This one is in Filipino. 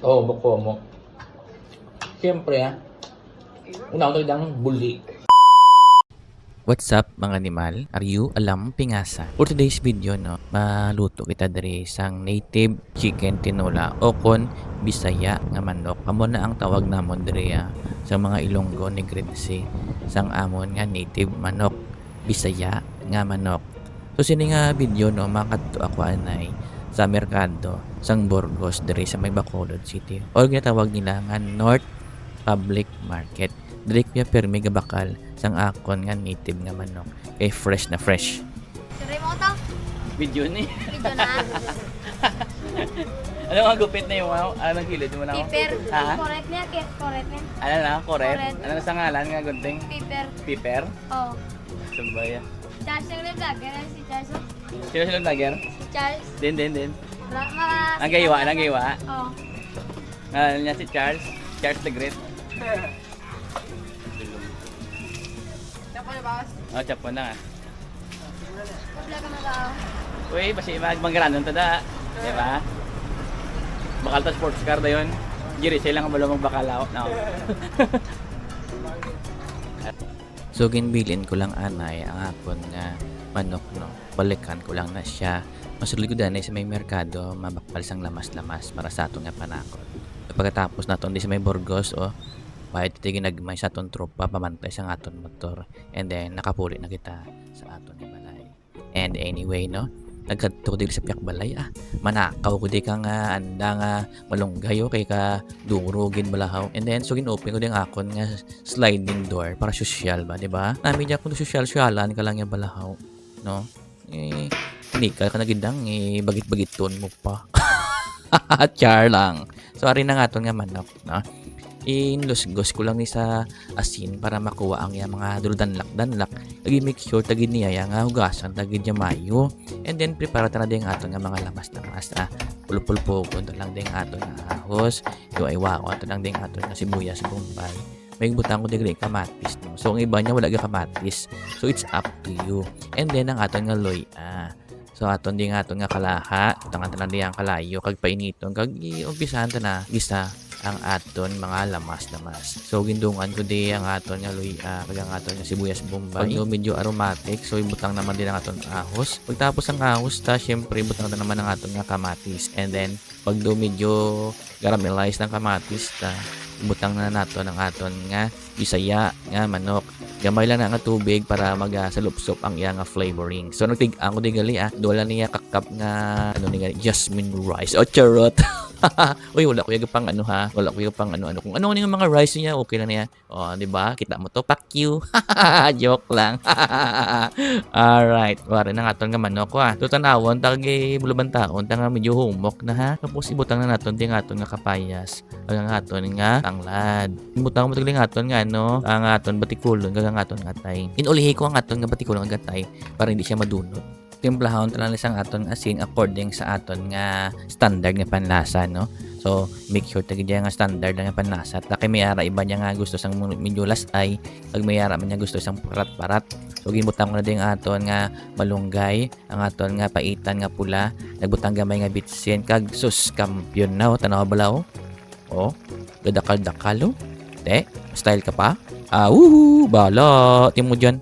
Oo, buko mo. Siyempre una ko ng buli. What's up mga animal? Are you alam pingasa? For today's video no, maluto kita diri sang native chicken tinola o kon Bisaya nga manok. Amo na ang tawag namon diri sa mga Ilonggo Negrense sang amon nga native manok. Bisaya nga manok. So sini nga video no, makadto ako anay sa merkado sang Burgos diri sa may Bacolod City. O ginatawag nila nga North Public Market. Dili ko permi gabakal sang akon nga native nga manok. Kay fresh na fresh. Sure mo to? Video ni. Video na. Ano nga gupit na yung anong kilid mo na ako? Piper. Ha? Correct niya, kit. Correct niya. Ano na? Correct? Correct. Ano na sa ngalan nga gunting? Piper. Piper? Oh. Sabaya. Charles yung vlogger. Si Charles. Oh. Sino silang tagger? Si Charles. Din. Mga... Nagaywa. Oh. Ngalan niya si Charles. Charles the Great. Oh, chap mo na nga. Kapla ka na daw. Uy, basi magmanggranon tada. Diba? Bakal ta sports car da yun. Giri, sila nga malo magbakalaw. No. So ginbilin ko lang anay ang akon nga manok no. Balikan ko lang na siya. Masulig ko danay sa may merkado, mabakpal sang lamas-lamas para sa aton nga panakot. Pagkatapos naton di sa may Burgos Bahit iti ginagmay sa aton tropa pamantay sa aton motor. And then nakapuli na kita sa aton nga balay. And anyway no, nagkadto ko dili sa piyak balay manakaw ko di ka nga anda nga malunggayo kay ka durugin balahaw. And then so ginopen ko din akon nga sliding door para social ba, di ba? Namin kung social-syalan ka lang yung balahaw, no? Hindi ka nagidang bagit-bagiton mo pa. Char lang. So ari na nga aton nga manok, no? Inlusgos ko lang ni sa asin para makuha ang mga duldanlak-danlak. Lagi make sure tagi niya nga hugasan tagi niya mayo. And then prepare ta na din ato nga mga lamas-lamas. Pulpul-pul ko lang din ato nga ahos. Yo ay wao ato lang din ato nga sibuyas bombay. May butang ko digre kamatis no. So ang iba niya wala ga kamatis. So it's up to you. And then ang ato nga loy So aton din ato nga kalaha, tangan ta lang kalayo kag painiton kag umpisahan ta na gisa ang aton mga lamas-lamas. So gindungan ko di ang aton nga luy kag ang aton nga sibuyas bombay. Pag medyo aromatic, so ibutang naman din ang aton ahos. Pagtapos ang ahos syempre ibutang na naman ang aton nga kamatis. And then pag medyo caramelize ng kamatis ibutang na naton ang aton nga Bisaya nga manok. Gamay lang na nga tubig para magsalupsop ang iya nga flavoring. So nagtig-ang ko di gali dola niya kakap nga jasmine rice. O charot. Uy, wala ko yung pang wala ko yung pang kung ano yung mga rice niya, okay lang niya. O, di ba? Kita mo to, fuck you. Joke lang. Alright. Wala na nga nga manok tutanawon tagi buluban taon tanga medyo humok na tapos ibutang na naton di nga nga kapayas ang aton nga tanglad. Ibutang mo tagli nga aton nga ang aton batikulon kag ang aton atay. Inulihi ko ang aton nga batikulon kag atay para hindi siya madunot. Timplahon talang isang aton asin according sa aton nga standard nga panlasa no. So make sure tagi nga standard nga panlasa. Taki mayara iba niya nga gusto sang medyo lasay, kag mayara man niya gusto sang parat-parat. So gibutang ko na din aton nga malunggay, ang aton nga paitan nga pula, nagbutang gamay nga bitsin kag sus kampiyon na tanaw balaw. Gadakal-dakalo. Te, style ka pa? Bala, timo dyan.